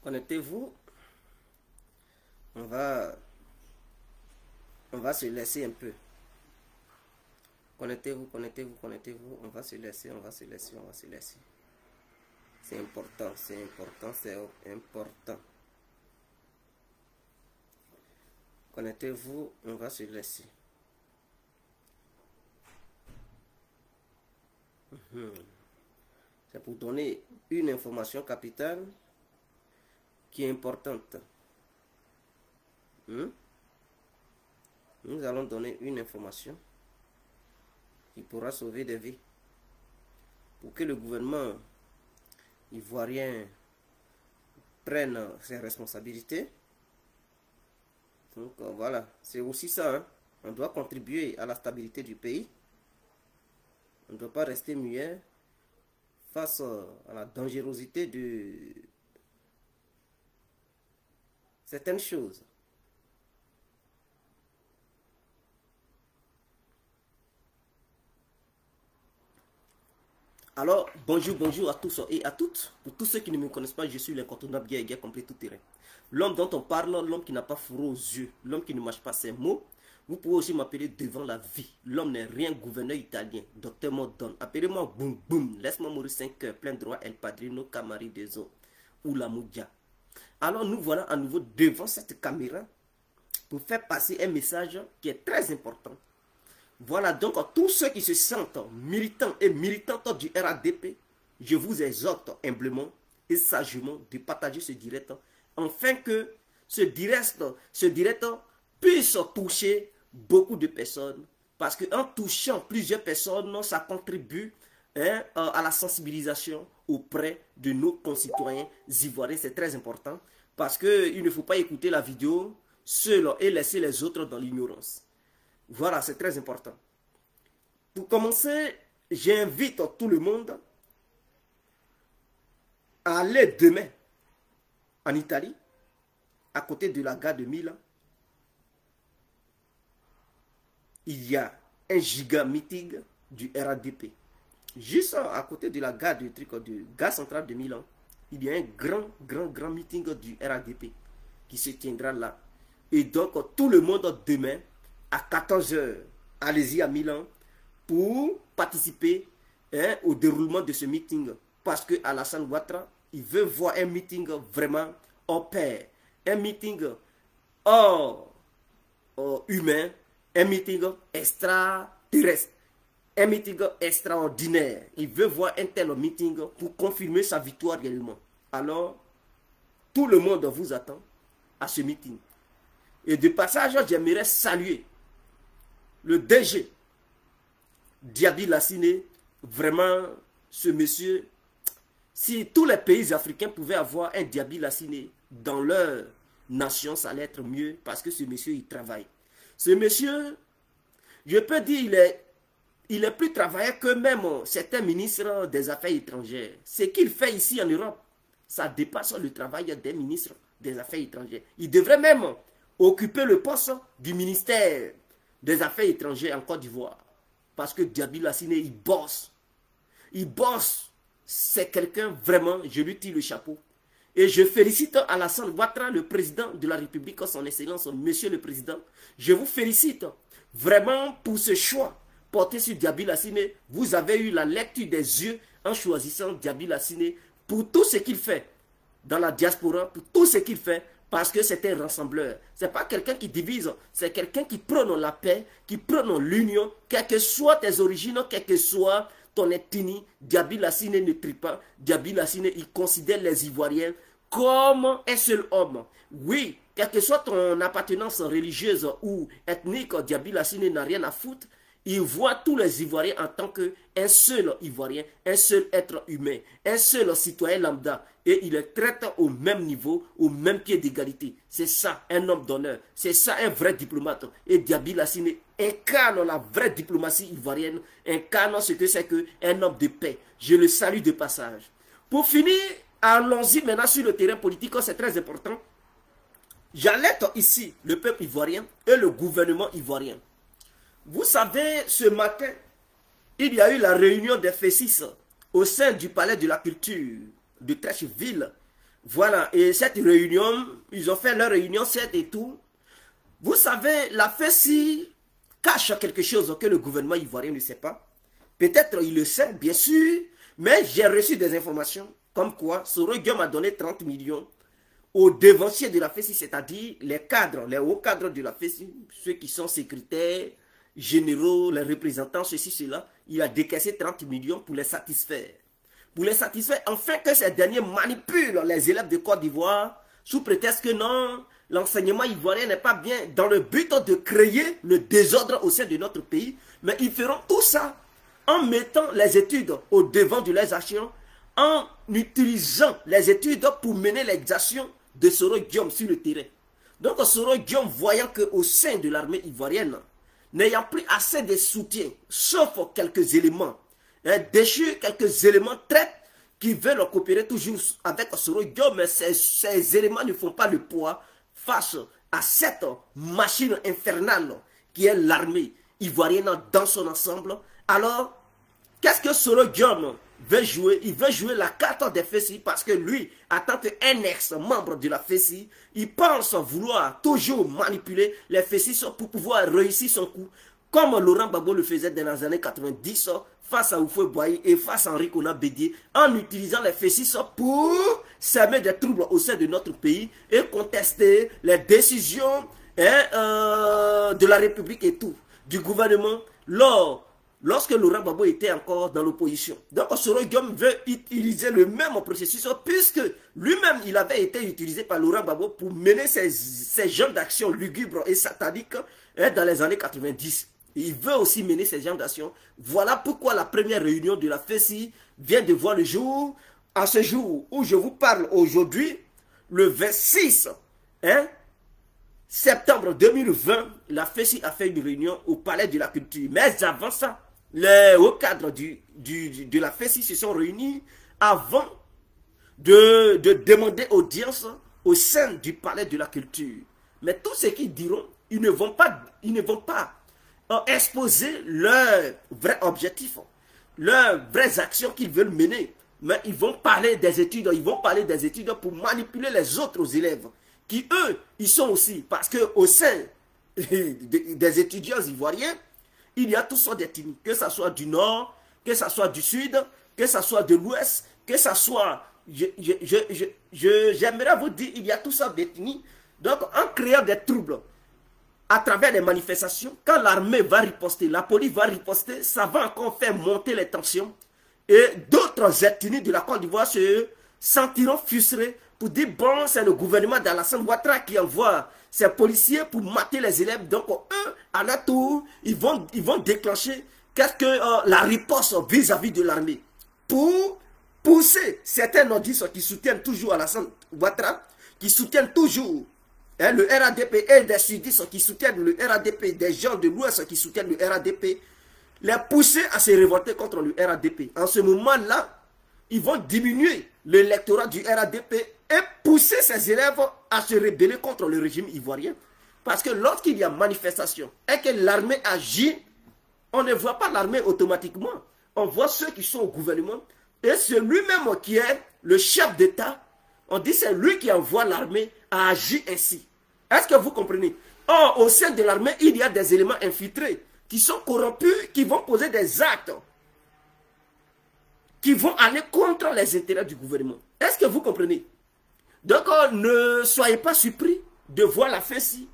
Connectez-vous. On va se laisser un peu. Connectez-vous, connectez-vous, connectez-vous. On va se laisser, on va se laisser, on va se laisser. C'est important, c'est important, c'est important. Connectez-vous, on va se laisser. C'est pour donner une information capitale qui est importante. Nous allons donner une information qui pourra sauver des vies. Pour que le gouvernement ivoirien prenne ses responsabilités. Donc voilà, c'est aussi ça. Hein. On doit contribuer à la stabilité du pays. On ne doit pas rester muet face à la dangerosité de certaines choses. Alors, bonjour à tous et à toutes. Pour tous ceux qui ne me connaissent pas, je suis l'incontournable guerre complet tout terrain. L'homme dont on parle, l'homme qui n'a pas fourreau aux yeux, l'homme qui ne mâche pas ses mots. Vous pouvez aussi m'appeler devant la vie. L'homme n'est rien, gouverneur italien, docteur Modon. Appelez-moi Boum Boum. Laisse-moi mourir 5 heures, plein droit, El Padrino, Camari des eaux, ou la Moudia. Alors nous voilà à nouveau devant cette caméra pour faire passer un message qui est très important. Voilà donc tous ceux qui se sentent militants et militantes du RADP, je vous exhorte humblement et sagement de partager ce direct, afin que ce direct puisse toucher beaucoup de personnes. Parce qu'en touchant plusieurs personnes, ça contribue à la sensibilisation auprès de nos concitoyens ivoiriens. C'est très important parce qu'il ne faut pas écouter la vidéo seul et laisser les autres dans l'ignorance. Voilà, c'est très important. Pour commencer, j'invite tout le monde à aller demain en Italie, à côté de la gare de Milan. Il y a un giga meeting du RADP. Juste à côté de la gare gare centrale de Milan, il y a un grand meeting du RADP qui se tiendra là. Et donc, tout le monde demain, à 14 h, allez-y à Milan pour participer au déroulement de ce meeting. Parce que Alassane Ouattara, il veut voir un meeting vraiment hors pair, un meeting hors humain, un meeting extraterrestre, un meeting extraordinaire. Il veut voir un tel meeting pour confirmer sa victoire réellement. Alors, tout le monde vous attend à ce meeting. Et de passage, j'aimerais saluer le DG Diaby Lassiné. Vraiment, ce monsieur, si tous les pays africains pouvaient avoir un Diaby Lassiné dans leur nation, ça allait être mieux parce que ce monsieur, il travaille. Ce monsieur, je peux dire, il est plus travailleur que même certains ministres des Affaires étrangères. Ce qu'il fait ici en Europe, ça dépasse le travail des ministres des Affaires étrangères. Il devrait même occuper le poste du ministère des Affaires étrangères en Côte d'Ivoire. Parce que Diaby Lassiné, il bosse. Il bosse. C'est quelqu'un vraiment, je lui tire le chapeau. Et je félicite Alassane Ouattara, le président de la République, son excellence, monsieur le président. Je vous félicite vraiment pour ce choix porté sur Diaby Lassiné. Vous avez eu la lecture des yeux en choisissant Diaby Lassiné pour tout ce qu'il fait dans la diaspora, pour tout ce qu'il fait, parce que c'est un rassembleur. Ce n'est pas quelqu'un qui divise, c'est quelqu'un qui prône la paix, qui prône l'union, quelles que soient tes origines, quelle que soit ton ethnie. Diaby Lassiné ne trie pas. Diaby Lassiné, il considère les Ivoiriens comme un seul homme. Oui, quelle que soit ton appartenance religieuse ou ethnique, Diaby Lassiné n'a rien à foutre. Il voit tous les Ivoiriens en tant qu'un seul Ivoirien, un seul être humain, un seul citoyen lambda. Et il les traite au même niveau, au même pied d'égalité. C'est ça, un homme d'honneur. C'est ça, un vrai diplomate. Et Diaby Lassiné incarne la vraie diplomatie ivoirienne, incarne ce que c'est qu'un homme de paix. Je le salue de passage. Pour finir, allons-y maintenant sur le terrain politique, c'est très important. J'alerte ici le peuple ivoirien et le gouvernement ivoirien. Vous savez, ce matin, il y a eu la réunion des FESIS au sein du palais de la culture de Treichville Voilà, et cette réunion, ils ont fait leur réunion 7 et tout. Vous savez, la FESI cache quelque chose que le gouvernement ivoirien ne sait pas. Peut-être il le sait, bien sûr, mais j'ai reçu des informations comme quoi Soro Guillaume a donné 30 millions aux devanciers de la FESI, c'est-à-dire les cadres, les hauts cadres de la FESI, ceux qui sont secrétaires, généraux, les représentants, ceci, cela. Il a décaissé 30 millions pour les satisfaire. Pour les satisfaire, afin que ces derniers manipulent les élèves de Côte d'Ivoire sous prétexte que non, l'enseignement ivoirien n'est pas bien, dans le but de créer le désordre au sein de notre pays. Mais ils feront tout ça en mettant les études au devant de leurs actions, en utilisant les études pour mener les actions de Soro Guillaume sur le terrain. Donc Soro Guillaume, voyant qu'au sein de l'armée ivoirienne, n'ayant plus assez de soutien, sauf quelques éléments, déchus quelques éléments très qui veulent coopérer toujours avec Soro Guillaume, mais ces éléments ne font pas le poids face à cette machine infernale qui est l'armée ivoirienne dans son ensemble. Alors, qu'est-ce que Soro Guillaume veut jouer? Il veut jouer la carte des FESI parce que lui, en tant qu'un ex-membre de la FESI, il pense vouloir toujours manipuler les FESI pour pouvoir réussir son coup, comme Laurent Gbagbo le faisait dans les années 90 face à Houphouët Boigny et face à Henri Konan Bédié, en utilisant les FESI pour semer des troubles au sein de notre pays et contester les décisions de la République et tout, du gouvernement, lorsque Laurent Gbagbo était encore dans l'opposition. Donc Soro Guillaume veut utiliser le même processus puisque lui-même il avait été utilisé par Laurent Gbagbo pour mener ces genres d'actions lugubres et sataniques dans les années 90. Il veut aussi mener ces genres d'actions. Voilà pourquoi la première réunion de la FESI vient de voir le jour. À ce jour où je vous parle aujourd'hui, le 26 septembre 2020, la FESI a fait une réunion au Palais de la Culture. Mais avant ça, les hauts cadres de la FESI se sont réunis avant de demander audience au sein du Palais de la Culture. Mais tous ceux qui diront, ils ne vont pas exposer leurs vrais objectifs, leurs vraies actions qu'ils veulent mener. Mais ils vont parler des études, pour manipuler les autres élèves, qui eux, ils sont aussi, parce qu'au sein des étudiants ivoiriens, il y a toutes sortes d'ethnies, que ce soit du nord, que ce soit du sud, que ce soit de l'ouest, que ce soit... J'aimerais vous dire, il y a toutes sortes d'ethnies. Donc, en créant des troubles à travers les manifestations, quand l'armée va riposter, la police va riposter, ça va encore faire monter les tensions. Et d'autres ethnies de la Côte d'Ivoire se sentiront frustrées pour dire, bon, c'est le gouvernement d'Alassane Ouattara qui envoie ces policiers pour mater les élèves. Donc, eux, à leur tour, ils vont déclencher la riposte vis-à-vis de l'armée pour pousser certains nordistes qui soutiennent toujours Alassane Ouattara, qui soutiennent toujours le RADP et des sudistes qui soutiennent le RADP, des gens de l'Ouest qui soutiennent le RADP, les pousser à se révolter contre le RADP. En ce moment-là, ils vont diminuer l'électorat du RADP et pousser ces élèves à se rebeller contre le régime ivoirien. Parce que lorsqu'il y a manifestation et que l'armée agit, on ne voit pas l'armée automatiquement. On voit ceux qui sont au gouvernement et c'est lui-même qui est le chef d'État. On dit c'est lui qui envoie l'armée à agir ainsi. Est-ce que vous comprenez? Or, au sein de l'armée, il y a des éléments infiltrés qui sont corrompus, qui vont poser des actes qui vont aller contre les intérêts du gouvernement. Est-ce que vous comprenez? Donc, ne soyez pas surpris de voir la FESI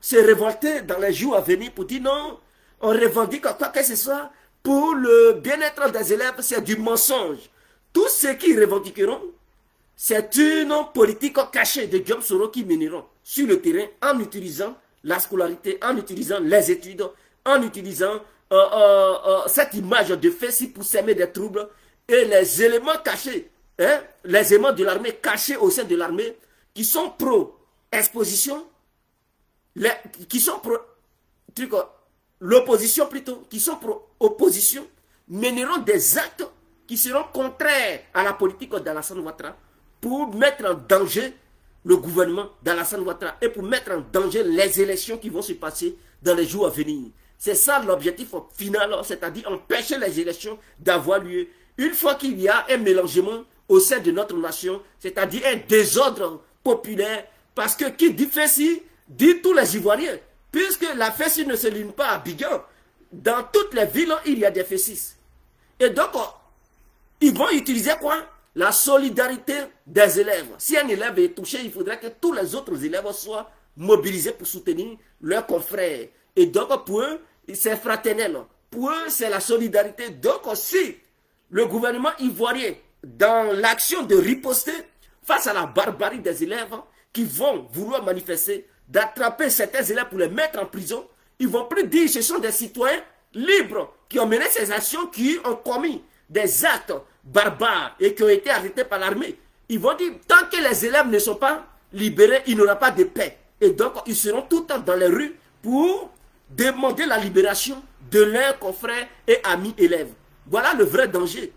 se révolter dans les jours à venir pour dire non, on revendique quoi que ce soit pour le bien-être des élèves, c'est du mensonge. Tous ceux qui revendiqueront, c'est une politique cachée de Guillaume Soro qui mèneront sur le terrain en utilisant la scolarité, en utilisant les études, en utilisant cette image de FESI pour s'aimer des troubles et les éléments cachés, les éléments de l'armée cachés au sein de l'armée qui sont pro-exposition, qui sont l'opposition plutôt, qui sont pro-opposition, mèneront des actes qui seront contraires à la politique d'Alassane Ouattara pour mettre en danger le gouvernement d'Alassane Ouattara et pour mettre en danger les élections qui vont se passer dans les jours à venir. C'est ça l'objectif final, c'est-à-dire empêcher les élections d'avoir lieu. Une fois qu'il y a un mélangement au sein de notre nation, c'est-à-dire un désordre populaire, parce que qui dit Fessi, dit tous les Ivoiriens, puisque la Fessi ne se limite pas à Abidjan. Dans toutes les villes, il y a des Fessis. Et donc, ils vont utiliser quoi? La solidarité des élèves. Si un élève est touché, il faudrait que tous les autres élèves soient mobilisés pour soutenir leurs confrères. Et donc, pour eux, c'est fraternel. Pour eux, c'est la solidarité. Donc, si le gouvernement ivoirien, dans l'action de riposter face à la barbarie des élèves qui vont vouloir manifester, d'attraper certains élèves pour les mettre en prison, ils vont plus dire que ce sont des citoyens libres qui ont mené ces actions, qui ont commis des actes barbares et qui ont été arrêtés par l'armée. Ils vont dire, tant que les élèves ne sont pas libérés, il n'y aura pas de paix. Et donc, ils seront tout le temps dans les rues pour demander la libération de leurs confrères et amis élèves. Voilà le vrai danger.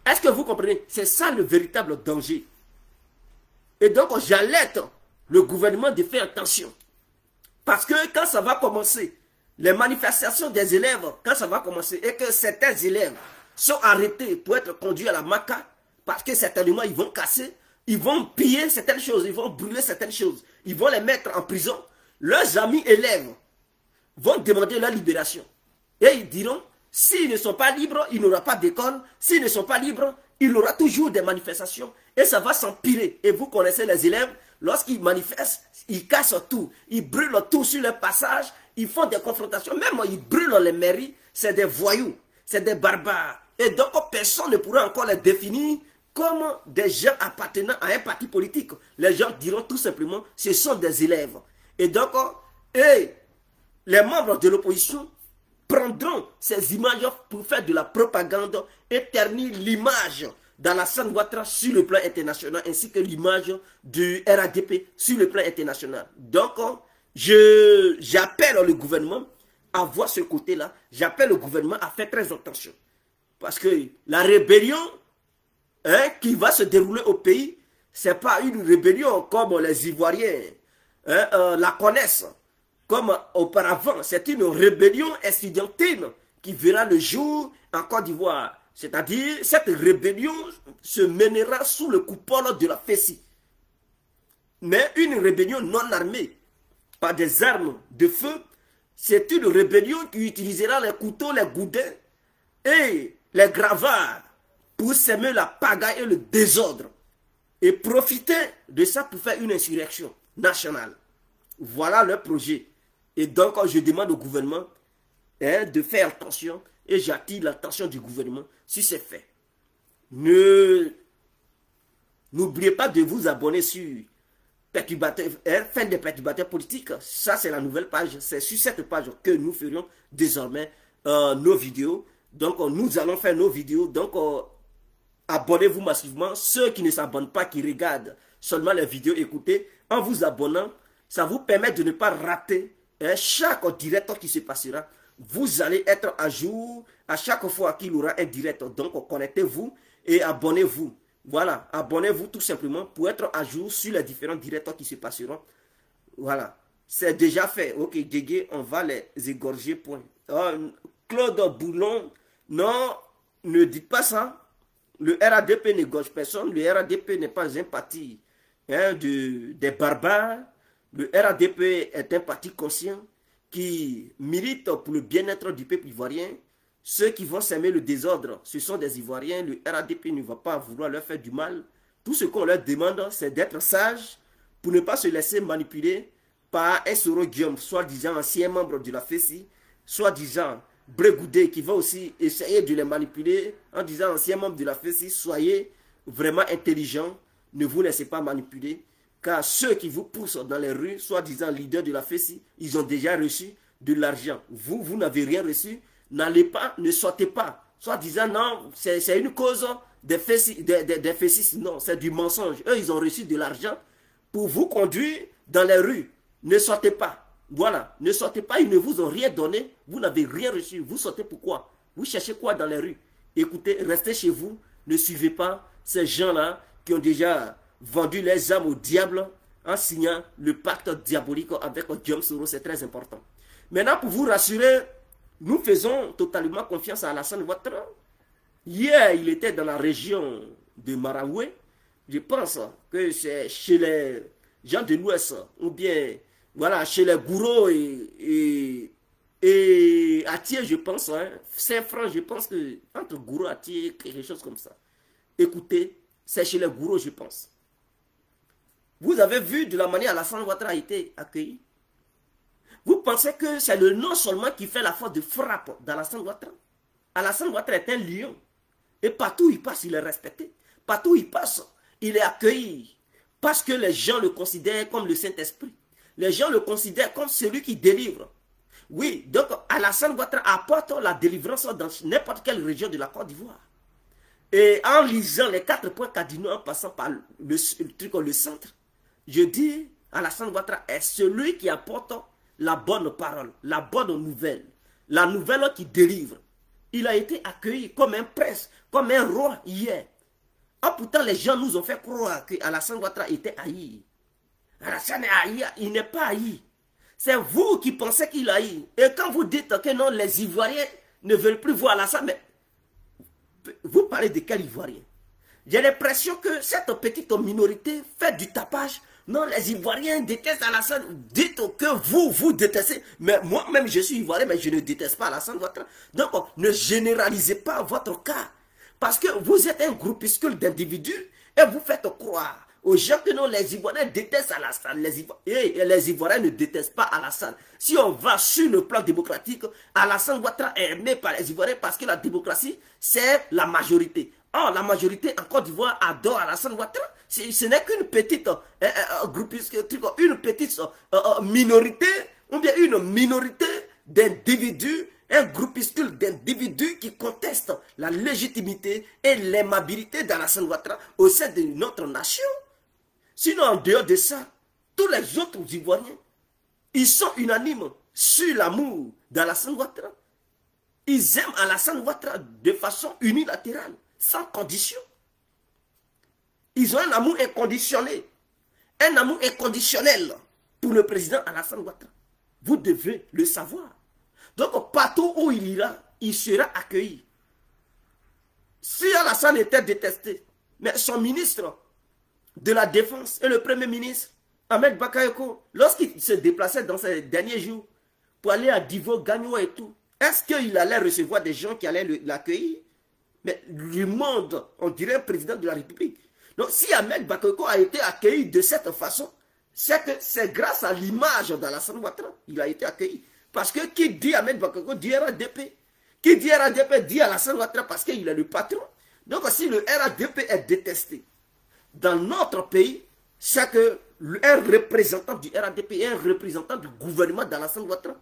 Est-ce que vous comprenez? C'est ça le véritable danger. Et donc, j'alerte le gouvernement de faire attention. Parce que quand ça va commencer, les manifestations des élèves, quand ça va commencer, et que certains élèves sont arrêtés pour être conduits à la Maca, parce que certainement ils vont casser, ils vont piller certaines choses, ils vont brûler certaines choses, ils vont les mettre en prison, leurs amis élèves vont demander leur libération. Et ils diront, s'ils ne sont pas libres, il n'y aura pas d'école, s'ils ne sont pas libres, il y aura toujours des manifestations, et ça va s'empirer. Et vous connaissez les élèves, lorsqu'ils manifestent, ils cassent tout, ils brûlent tout sur leur passage, ils font des confrontations, même ils brûlent les mairies, c'est des voyous, c'est des barbares. Et donc personne ne pourra encore les définir comme des gens appartenant à un parti politique. Les gens diront tout simplement, ce sont des élèves. Et donc, les membres de l'opposition prendront ces images pour faire de la propagande et ternir l'image d'Alassane Ouattara sur le plan international, ainsi que l'image du RADP sur le plan international. Donc, j'appelle le gouvernement à voir ce côté-là. J'appelle le gouvernement à faire très attention. Parce que la rébellion qui va se dérouler au pays, ce n'est pas une rébellion comme les Ivoiriens la connaissent, comme auparavant. C'est une rébellion estudiantine qui verra le jour en Côte d'Ivoire. C'est-à-dire, cette rébellion se mènera sous le coupole de la Fessi. Mais une rébellion non armée, par des armes de feu, c'est une rébellion qui utilisera les couteaux, les goudins et les gravats pour semer la pagaille et le désordre. Et profiter de ça pour faire une insurrection nationale. Voilà leur projet. Et donc, je demande au gouvernement de faire attention. Et j'attire l'attention du gouvernement si c'est fait. N'oubliez pas de vous abonner sur fin des perturbateurs politiques. Ça, c'est la nouvelle page. C'est sur cette page que nous ferions désormais nos vidéos. Donc, nous allons faire nos vidéos. Donc, abonnez-vous massivement. Ceux qui ne s'abonnent pas, qui regardent seulement les vidéos, écoutez, en vous abonnant, ça vous permet de ne pas rater chaque direct qui se passera. Vous allez être à jour à chaque fois qu'il y aura un direct. Donc, connectez-vous et abonnez-vous. Voilà, abonnez-vous tout simplement pour être à jour sur les différents directs qui se passeront. Voilà, c'est déjà fait. Ok, Guégué, on va les égorger, point. Claude Boulon, non, ne dites pas ça. Le RADP n'égorge personne. Le RADP n'est pas un parti des barbares. Le RADP est un parti conscient qui milite pour le bien-être du peuple ivoirien. Ceux qui vont s'aimer le désordre, ce sont des Ivoiriens. Le RADP ne va pas vouloir leur faire du mal. Tout ce qu'on leur demande, c'est d'être sages pour ne pas se laisser manipuler par un Soro Guillaume, soi-disant ancien membre de la Fessi, soi-disant Brégoudé, qui va aussi essayer de les manipuler en disant ancien membre de la Fessi, soyez vraiment intelligents, ne vous laissez pas manipuler. Car ceux qui vous poussent dans les rues, soi-disant leaders de la Fessi, ils ont déjà reçu de l'argent. Vous n'avez rien reçu. N'allez pas, ne sortez pas. Soi-disant, non, c'est une cause des Fessis. Non, c'est du mensonge. Eux, ils ont reçu de l'argent pour vous conduire dans les rues. Ne sortez pas. Voilà, ne sortez pas, ils ne vous ont rien donné. Vous n'avez rien reçu. Vous sortez pourquoi? Vous cherchez quoi dans les rues? Écoutez, restez chez vous. Ne suivez pas ces gens-là qui ont déjà vendu les âmes au diable en signant le pacte diabolique avec Guillaume Soro. C'est très important. Maintenant, pour vous rassurer, nous faisons totalement confiance à Alassane Ouattara. Hier, il était dans la région de Maraoué. Je pense que c'est chez les gens de l'Ouest, ou bien voilà, chez les Gourous et Atié, je pense, hein, Saint-Franc, je pense que entre Gourou et Atié, quelque chose comme ça. Écoutez, c'est chez les Gourous, je pense. Vous avez vu de la manière Alassane Ouattara a été accueilli. Vous pensez que c'est le nom seulement qui fait la force de frappe d'Alassane Ouattara? Alassane Ouattara est un lion. Et partout où il passe, il est respecté. Partout où il passe, il est accueilli. Parce que les gens le considèrent comme le Saint-Esprit. Les gens le considèrent comme celui qui délivre. Oui, donc Alassane Ouattara apporte la délivrance dans n'importe quelle région de la Côte d'Ivoire. Et en lisant les 4 points cardinaux, en passant par le centre, je dis, Alassane Ouattara est celui qui apporte la bonne parole, la bonne nouvelle, la nouvelle qui délivre. Il a été accueilli comme un prince, comme un roi hier. Ah, pourtant, les gens nous ont fait croire que Alassane Ouattara était haï. Alassane est haï, il n'est pas haï. C'est vous qui pensez qu'il a haï. Et quand vous dites que non, les Ivoiriens ne veulent plus voir Alassane, mais vous parlez de quel Ivoirien? J'ai l'impression que cette petite minorité fait du tapage. Non, les Ivoiriens détestent Alassane. Dites que vous détestez. Mais moi-même, je suis Ivoirien, mais je ne déteste pas Alassane Ouattara. Donc, ne généralisez pas votre cas. Parce que vous êtes un groupuscule d'individus et vous faites croire aux gens que non, les Ivoiriens détestent Alassane. Les Ivoiriens ne détestent pas Alassane. Si on va sur le plan démocratique, Alassane Ouattara est aimé par les Ivoiriens parce que la démocratie, c'est la majorité. Or, la majorité en Côte d'Ivoire adore Alassane Ouattara. Ce n'est qu'une petite une petite minorité, ou bien une minorité d'individus, un groupuscule d'individus qui contestent la légitimité et l'aimabilité d'Alassane Ouattara au sein de notre nation. Sinon, en dehors de ça, tous les autres Ivoiriens, ils sont unanimes sur l'amour d'Alassane Ouattara. Ils aiment Alassane Ouattara de façon unilatérale, sans condition. Ils ont un amour inconditionnel. Un amour inconditionnel pour le président Alassane Ouattara. Vous devez le savoir. Donc, partout où il ira, il sera accueilli. Si Alassane était détesté, mais son ministre de la Défense et le Premier ministre, Ahmed Bakayoko, lorsqu'il se déplaçait dans ces derniers jours pour aller à Divo, Gagnoua et tout, est-ce qu'il allait recevoir des gens qui allaient l'accueillir? Mais le monde, on dirait président de la République. Donc, si Ahmed Bakayoko a été accueilli de cette façon, c'est que c'est grâce à l'image d'Alassane Ouattara qu'il a été accueilli. Parce que qui dit Ahmed Bakayoko dit RADP. Qui dit RADP dit Alassane Ouattara parce qu'il est le patron. Donc, si le RADP est détesté dans notre pays, c'est que un représentant du RADP et un représentant du gouvernement d'Alassane Ouattara,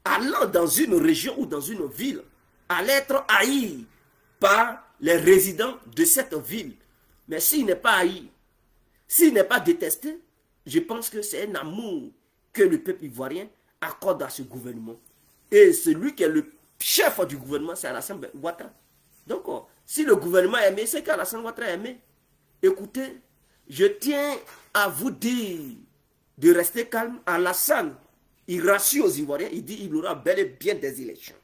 allant dans une région ou dans une ville, allait être haï par les résidents de cette ville. Mais s'il n'est pas haï, s'il n'est pas détesté, je pense que c'est un amour que le peuple ivoirien accorde à ce gouvernement. Et celui qui est le chef du gouvernement, c'est Alassane Ouattara. Donc, si le gouvernement est aimé, c'est qu'Alassane Ouattara est aimé. Écoutez, je tiens à vous dire de rester calme. Alassane, il rassure aux Ivoiriens, il dit qu'il aura bel et bien des élections.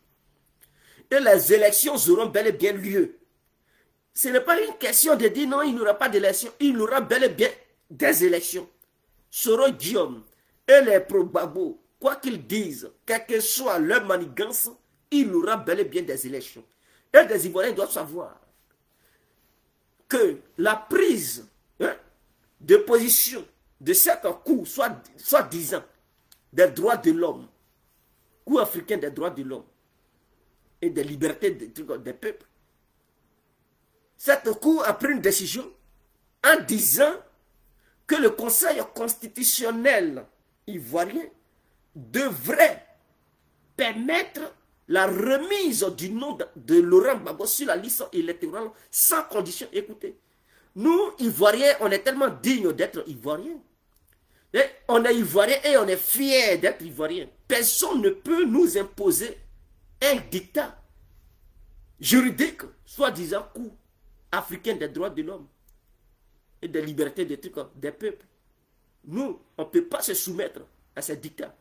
Et les élections auront bel et bien lieu. Ce n'est pas une question de dire non, il n'y aura pas d'élection. Il y aura bel et bien des élections. Soro Guillaume et les pro-Gbagbo, quoi qu'ils disent, quelle que soit leur manigance, il y aura bel et bien des élections. Et les Ivoiriens doivent savoir que la prise de position de cette cour, soit disant, des droits de l'homme, cour africaine des droits de l'homme et des libertés des peuples, cette cour a pris une décision en disant que le Conseil constitutionnel ivoirien devrait permettre la remise du nom de Laurent Gbagbo sur la liste électorale sans condition. Écoutez, nous, Ivoiriens, on est tellement dignes d'être Ivoiriens. Et on est Ivoiriens et on est fiers d'être Ivoiriens. Personne ne peut nous imposer un dictat juridique, soi-disant cour africain des droits de l'homme et des libertés des peuples. Nous, on ne peut pas se soumettre à ces dictats.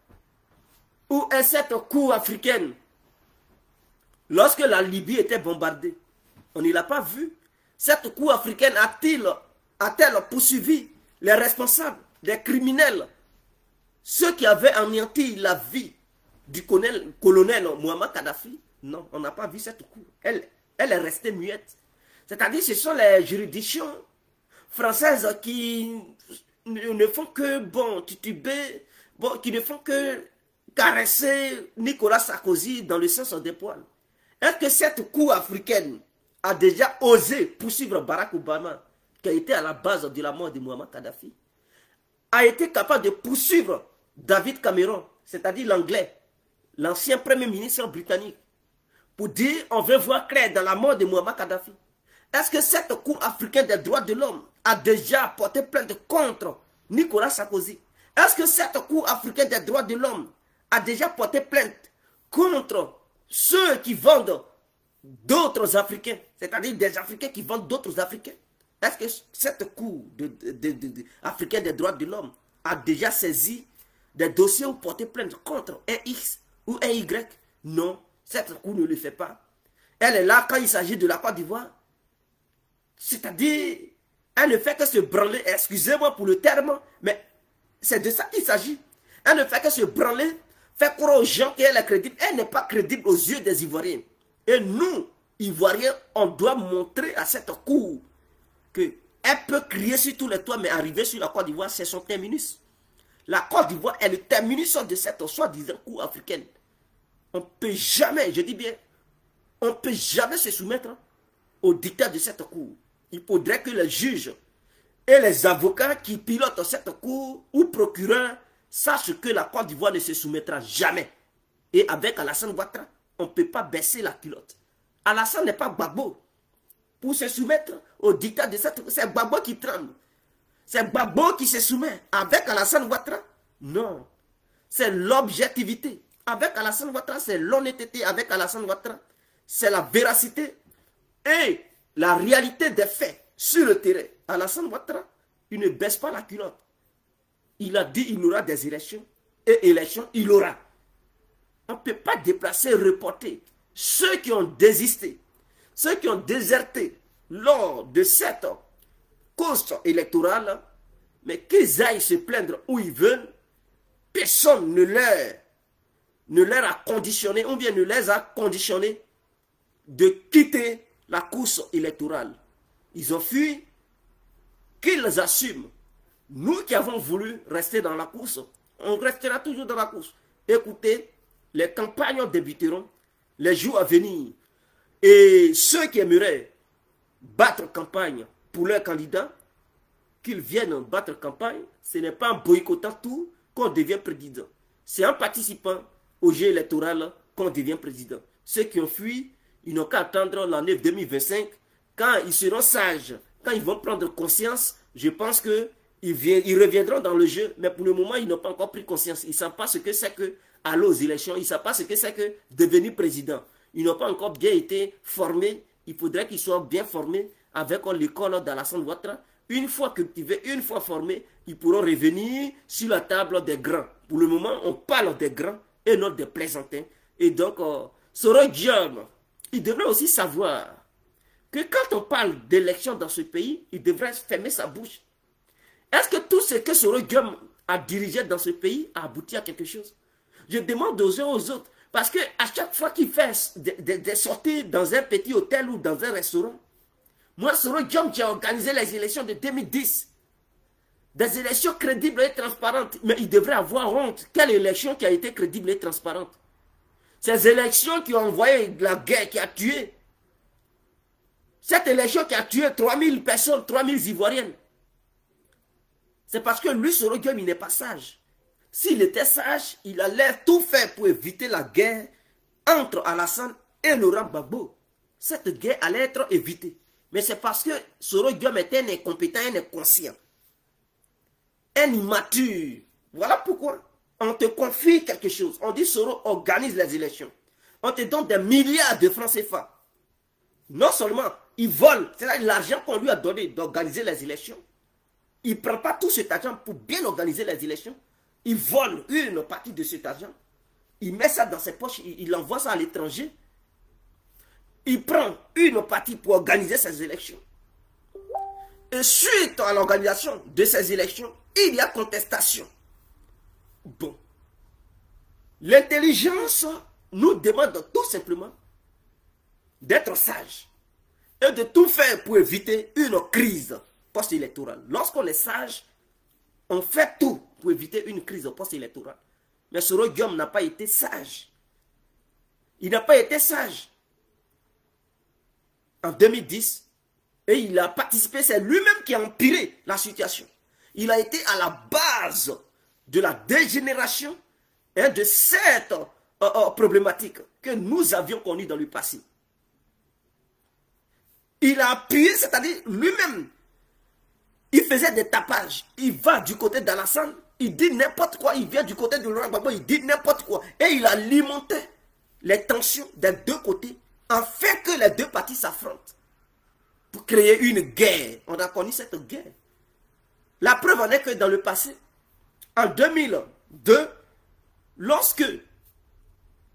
Ou à cette cour africaine, lorsque la Libye était bombardée, on ne l'a pas vu. Cette Cour africaine a-t-elle poursuivi les responsables, les criminels, ceux qui avaient anéanti la vie du colonel Muammar Kadhafi? Non, on n'a pas vu cette Cour. Elle est restée muette. C'est-à-dire ce sont les juridictions françaises qui ne font que, tituber, qui ne font que caresser Nicolas Sarkozy dans le sens des poils. Est-ce que cette Cour africaine a déjà osé poursuivre Barack Obama, qui a été à la base de la mort de Muammar Kadhafi, a été capable de poursuivre David Cameron, c'est-à-dire l'anglais, l'ancien premier ministre britannique, pour dire on veut voir clair dans la mort de Muammar Kadhafi? Est-ce que cette Cour africaine des droits de l'homme a déjà porté plainte contre Nicolas Sarkozy? Est-ce que cette Cour africaine des droits de l'homme a déjà porté plainte contre ceux qui vendent d'autres Africains, c'est-à-dire des Africains qui vendent d'autres Africains? Est-ce que cette Cour africaine des droits de l'homme a déjà saisi des dossiers ou porté plainte contre un X ou un Y? Non, cette Cour ne le fait pas. Elle est là quand il s'agit de la Côte d'Ivoire. C'est-à-dire, elle ne fait que se branler, excusez-moi pour le terme, mais c'est de ça qu'il s'agit. Elle ne fait que se branler, faire croire aux gens qu'elle est crédible. Elle n'est pas crédible aux yeux des Ivoiriens. Et nous, Ivoiriens, on doit montrer à cette Cour qu'elle peut crier sur tous les toits, mais arriver sur la Côte d'Ivoire, c'est son terminus. La Côte d'Ivoire est le terminus de cette soi-disant Cour africaine. On ne peut jamais, je dis bien, on ne peut jamais se soumettre au dictat de cette Cour. Il faudrait que les juges et les avocats qui pilotent cette Cour ou procureurs sachent que la Côte d'Ivoire ne se soumettra jamais. Et avec Alassane Ouattara, on ne peut pas baisser la culotte. Alassane n'est pas Gbagbo. Pour se soumettre au dictat de cette Cour, c'est Gbagbo qui tremble. C'est Gbagbo qui se soumet. Avec Alassane Ouattara, non. C'est l'objectivité. Avec Alassane Ouattara, c'est l'honnêteté. Avec Alassane Ouattara, c'est la véracité et la réalité des faits sur le terrain. Alassane Ouattara, il ne baisse pas la culotte. Il a dit qu'il y aura des élections. Et élections, il y aura. On ne peut pas déplacer, reporter. Ceux qui ont désisté, ceux qui ont déserté lors de cette course électorale, mais qu'ils aillent se plaindre où ils veulent, personne ne leur a conditionné, ou bien ne les a conditionnés de quitter la course électorale. Ils ont fui, qu'ils assument. Nous qui avons voulu rester dans la course, on restera toujours dans la course. Écoutez, les campagnes débuteront les jours à venir. Et ceux qui aimeraient battre campagne pour leur candidat, qu'ils viennent battre campagne, ce n'est pas en boycottant tout qu'on devient président. C'est en participant au jeu électoral qu'on devient président. Ceux qui ont fui, ils n'ont qu'à attendre l'année 2025. Quand ils seront sages, quand ils vont prendre conscience, je pense qu'ils reviendront dans le jeu. Mais pour le moment, ils n'ont pas encore pris conscience. Ils ne savent pas ce que c'est que aller aux élections. Ils ne savent pas ce que c'est que devenir président. Ils n'ont pas encore bien été formés. Il faudrait qu'ils soient bien formés avec l'école d'Alassane Ouattara. Une fois cultivés, une fois formés, ils pourront revenir sur la table des grands. Pour le moment, on parle des grands et non des plaisantins. Et donc, Soro Diom, il devrait aussi savoir que quand on parle d'élection dans ce pays, il devrait fermer sa bouche. Est-ce que tout ce que Soro Diom a dirigé dans ce pays a abouti à quelque chose? Je demande aux uns aux autres. Parce qu'à chaque fois qu'il fait des sorties dans un petit hôtel ou dans un restaurant, moi, Soro Diom, j'ai organisé les élections de 2010. Des élections crédibles et transparentes. Mais il devrait avoir honte. Quelle élection qui a été crédible et transparente? Ces élections qui ont envoyé la guerre, qui a tué. Cette élection qui a tué 3000 personnes, 3000 Ivoiriennes. C'est parce que lui, Soro Diom, il n'est pas sage. S'il était sage, il allait tout faire pour éviter la guerre entre Alassane et Laurent Gbagbo. Cette guerre allait être évitée. Mais c'est parce que Soro Diom était un incompétent, un inconscient. Un immature. Voilà pourquoi on te confie quelque chose. On dit Soro organise les élections. On te donne des milliards de francs CFA. Non seulement il vole, c'est l'argent qu'on lui a donné d'organiser les élections. Il ne prend pas tout cet argent pour bien organiser les élections. Il vole une partie de cet argent. Il met ça dans ses poches, il envoie ça à l'étranger. Il prend une partie pour organiser ces élections. Et suite à l'organisation de ces élections, il y a contestation. Bon. L'intelligence nous demande tout simplement d'être sage et de tout faire pour éviter une crise post-électorale. Lorsqu'on est sage, on fait tout pour éviter une crise post-électorale. Mais Soro Guillaume n'a pas été sage. Il n'a pas été sage. En 2010, et il a participé, c'est lui-même qui a empiré la situation. Il a été à la base de la dégénération de cette problématique que nous avions connue dans le passé. Il a appuyé, c'est-à-dire lui-même, il faisait des tapages. Il va du côté d'Alassane, il dit n'importe quoi. Il vient du côté de Laurent Gbagbo, il dit n'importe quoi. Et il alimenté les tensions des deux côtés, afin que les deux parties s'affrontent. Pour créer une guerre. On a connu cette guerre. La preuve en est que dans le passé, en 2002, lorsque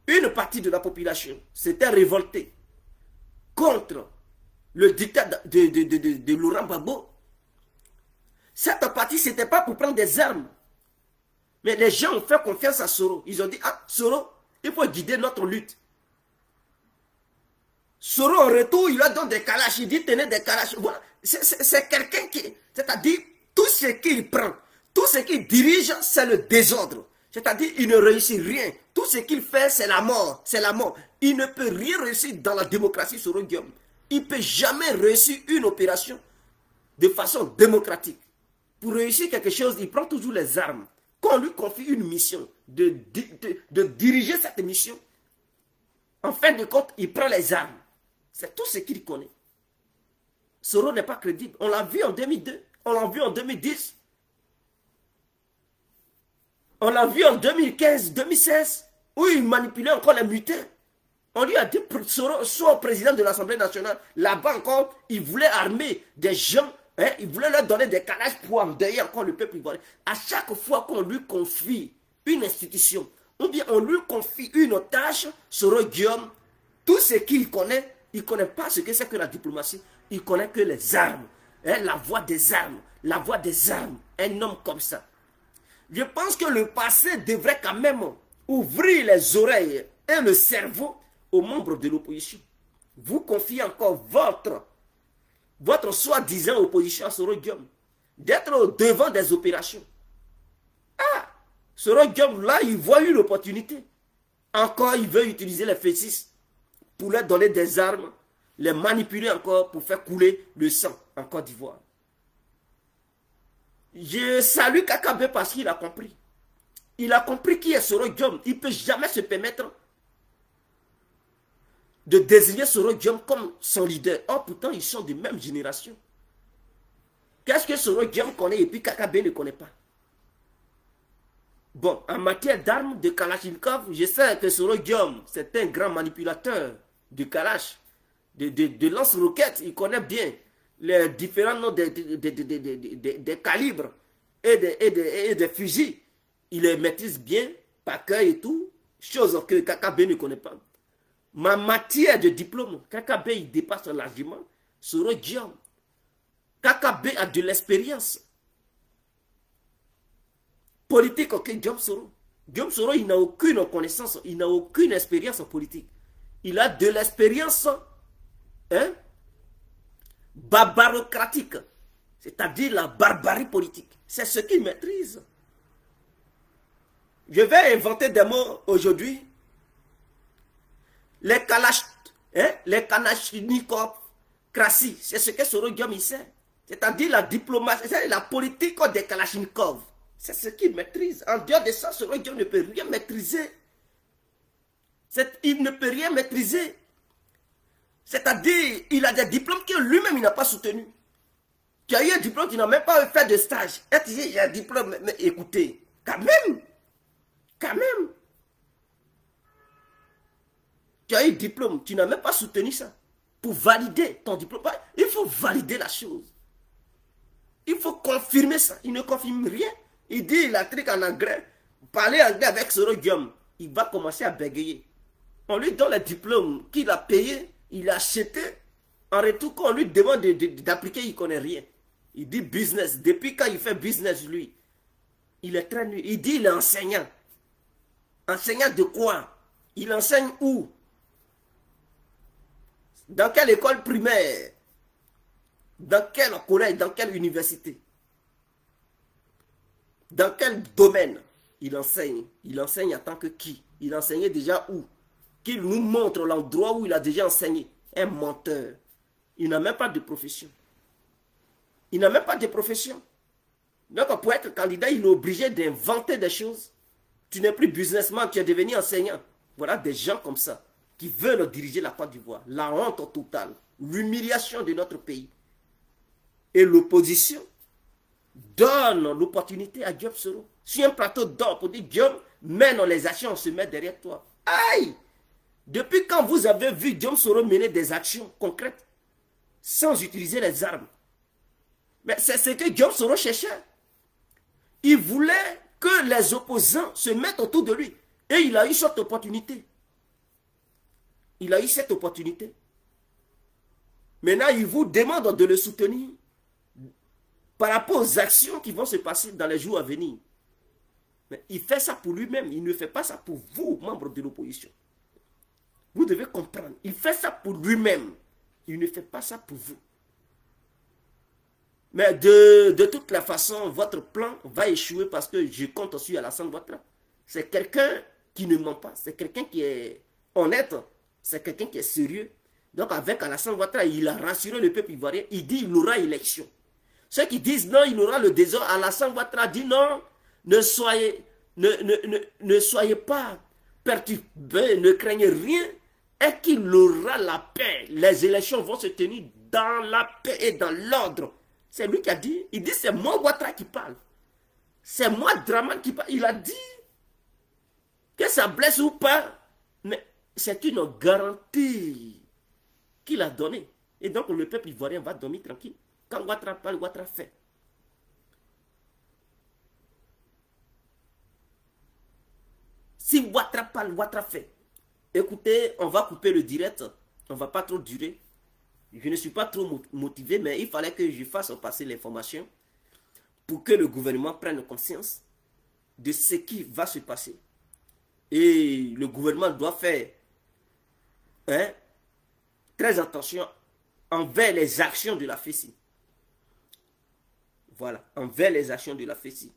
une partie de la population s'était révoltée contre le dictat de Laurent Gbagbo, cette partie, ce n'était pas pour prendre des armes. Mais les gens ont fait confiance à Soro. Ils ont dit, ah, Soro, il faut guider notre lutte. Soro, en retour, il leur donne des kalash. Il dit, tenez des kalash. Voilà. C'est quelqu'un qui... C'est-à-dire, tout ce qu'il prend, tout ce qu'il dirige, c'est le désordre. C'est-à-dire, il ne réussit rien. Tout ce qu'il fait, c'est la mort. C'est la mort. Il ne peut rien réussir dans la démocratie, Soro Guillaume. Il ne peut jamais réussir une opération de façon démocratique. Pour réussir quelque chose, il prend toujours les armes. Quand on lui confie une mission, de diriger cette mission, en fin de compte, il prend les armes. C'est tout ce qu'il connaît. Soro n'est pas crédible. On l'a vu en 2002. On l'a vu en 2010. On l'a vu en 2015, 2016, où il manipulait encore les mutins. On lui a dit, Soro, soit président de l'Assemblée nationale. Là-bas encore, il voulait armer des gens. Hein, il voulait leur donner des calages pour endeuiller encore le peuple ivoirien. À chaque fois qu'on lui confie une institution, ou bien on lui confie une tâche, Soro Guillaume, tout ce qu'il connaît, il ne connaît pas ce que c'est que la diplomatie. Il connaît que les armes. Hein, la voix des armes. La voix des armes. Un homme comme ça. Je pense que le passé devrait quand même ouvrir les oreilles et le cerveau aux membres de l'opposition. Vous confiez encore votre soi-disant opposition à Soro Guillaume, d'être au devant des opérations. Ah, Soro Guillaume, là, il voit une opportunité. Encore, il veut utiliser les fétiches pour leur donner des armes, les manipuler encore pour faire couler le sang en Côte d'Ivoire. Je salue Kakabe parce qu'il a compris. Il a compris qui est Soro Guillaume. Il ne peut jamais se permettre de désigner Soro Guillaume comme son leader. Or, pourtant, ils sont de même génération. Qu'est-ce que Soro Guillaume connaît et puis Kakabe ne connaît pas? Bon, en matière d'armes de Kalachnikov, je sais que Soro Guillaume, c'est un grand manipulateur de Kalash, de lance-roquettes. Il connaît bien les différents noms des calibres et des fusils. Il les maîtrise bien, par cœur et tout, chose que Kakabe ne connaît pas. Ma matière de diplôme, Kakabe, il dépasse largement Soro Guillaume. Kakabe a de l'expérience politique que Guillaume Soro. Guillaume Soro, il n'a aucune connaissance, il n'a aucune expérience politique. Il a de l'expérience barbarocratique, c'est-à-dire la barbarie politique. C'est ce qu'il maîtrise. Je vais inventer des mots aujourd'hui. Les Kalachnikov, Krassi, c'est ce que Soro Guillaume il sait. C'est-à-dire la diplomatie, c'est la politique des Kalachnikov. C'est ce qu'il maîtrise. En dehors de ça, Soro Guillaume ne peut rien maîtriser. Il ne peut rien maîtriser. C'est-à-dire, il a des diplômes que lui-même il n'a pas soutenus. Tu as eu un diplôme, tu n'as même pas fait de stage. Et tu dis, il y a un diplôme, mais écoutez, quand même. Tu as eu un diplôme, tu n'as même pas soutenu ça. Pour valider ton diplôme, il faut valider la chose. Il faut confirmer ça. Il ne confirme rien. Il dit la truc en anglais. Parler anglais avec Soro Guillaume, il va commencer à bégayer. On lui donne le diplôme qu'il a payé, il a acheté. En retour, quand on lui demande d'appliquer, il ne connaît rien. Il dit business. Depuis quand il fait business, lui? Il est très nul. Il dit il est enseignant. Enseignant de quoi? Il enseigne où? Dans quelle école primaire? Dans quel collège? Dans quelle université? Dans quel domaine il enseigne? Il enseigne en tant que qui? Il enseignait déjà où? Qu'il nous montre l'endroit où il a déjà enseigné. Un menteur. Il n'a même pas de profession. Il n'a même pas de profession. Donc pour être candidat, il est obligé d'inventer des choses. Tu n'es plus businessman, tu es devenu enseignant. Voilà des gens comme ça qui veulent diriger la Côte d'Ivoire. La honte totale, l'humiliation de notre pays. Et l'opposition donne l'opportunité à Diop Soro. Sur un plateau d'or pour dire Diop, mène les actions, on se met derrière toi. Aïe! Depuis quand vous avez vu Diop Soro mener des actions concrètes sans utiliser les armes? Mais c'est ce que Diop Soro cherchait. Il voulait que les opposants se mettent autour de lui. Et il a eu cette opportunité. Il a eu cette opportunité. Maintenant, il vous demande de le soutenir par rapport aux actions qui vont se passer dans les jours à venir. Mais il fait ça pour lui-même. Il ne fait pas ça pour vous, membres de l'opposition. Vous devez comprendre. Il fait ça pour lui-même. Il ne fait pas ça pour vous. Mais de toute la façon, votre plan va échouer parce que je compte sur Alassane Ouattara. C'est quelqu'un qui ne ment pas. C'est quelqu'un qui est honnête. C'est quelqu'un qui est sérieux. Donc avec Alassane Ouattara, il a rassuré le peuple ivoirien. Il dit qu'il aura élection. Ceux qui disent non, il aura le désordre, Alassane Ouattara dit non, ne soyez pas perturbés, ne craignez rien, et qu'il aura la paix. Les élections vont se tenir dans la paix et dans l'ordre. C'est lui qui a dit, il dit c'est moi Ouattara qui parle. C'est moi Draman qui parle. Il a dit que ça blesse ou pas, mais c'est une garantie qu'il a donnée. Et donc le peuple ivoirien va dormir tranquille. Quand Ouattara parle, Ouattara fait. Si Ouattara parle, Ouattara fait. Écoutez, on va couper le direct. On ne va pas trop durer. Je ne suis pas trop motivé, mais il fallait que je fasse passer l'information pour que le gouvernement prenne conscience de ce qui va se passer. Et le gouvernement doit faire très attention envers les actions de la FECI. Voilà, envers les actions de la FECI.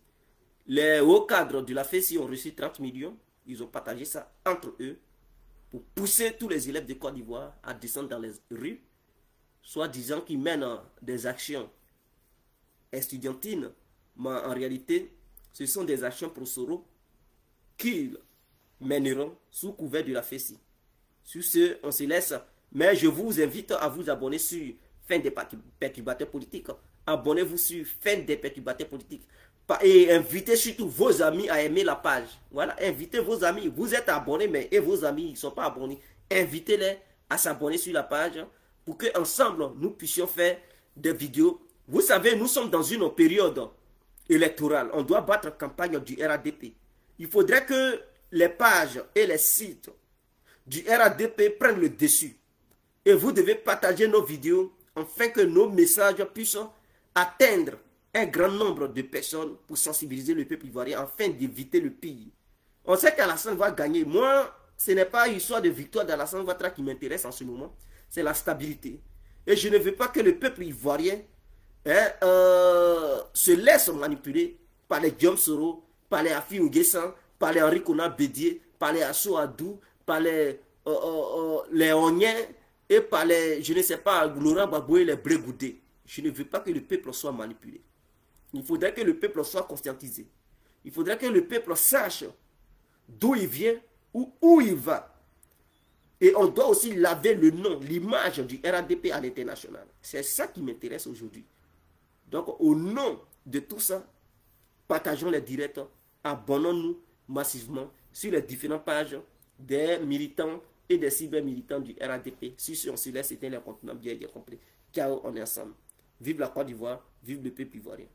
Les hauts cadres de la FECI ont reçu 30 millions. Ils ont partagé ça entre eux pour pousser tous les élèves de Côte d'Ivoire à descendre dans les rues, soit disant qu'ils mènent des actions estudiantines, mais en réalité, ce sont des actions pro Soro qu'ils mèneront sous couvert de la FECI. Sur ce, on se laisse. Mais je vous invite à vous abonner sur Fin des perturbateurs politiques. Abonnez-vous sur Fin des perturbateurs politiques. Et invitez surtout vos amis à aimer la page. Voilà, invitez vos amis. Vous êtes abonnés, mais et vos amis, ils ne sont pas abonnés. Invitez-les à s'abonner sur la page pour qu'ensemble, nous puissions faire des vidéos. Vous savez, nous sommes dans une période électorale. On doit battre campagne du RADP. Il faudrait que les pages et les sites du RADP prennent le dessus. Et vous devez partager nos vidéos afin que nos messages puissent atteindre un grand nombre de personnes pour sensibiliser le peuple ivoirien afin d'éviter le pire. On sait qu'Alassane va gagner. Moi, ce n'est pas l'histoire de victoire d'Alassane Ouattara qui m'intéresse en ce moment. C'est la stabilité. Et je ne veux pas que le peuple ivoirien se laisse manipuler par les Diop Soro, par les Afi N'Guessan, par les Henri Konan Bédié, par les Assou Adou, par les Oniens et par les, je ne sais pas, Laurent Gbagbo et les Brégoudé. Je ne veux pas que le peuple soit manipulé. Il faudrait que le peuple soit conscientisé. Il faudrait que le peuple sache d'où il vient ou où il va. Et on doit aussi laver le nom, l'image du RADP à l'international. C'est ça qui m'intéresse aujourd'hui. Donc, au nom de tout ça, partageons les directs, abonnons-nous massivement sur les différentes pages des militants et des cyber-militants du RADP. Si on se laisse éteindre les contenants bien compris. Ciao, on est ensemble. Vive la Côte d'Ivoire, vive le peuple ivoirien.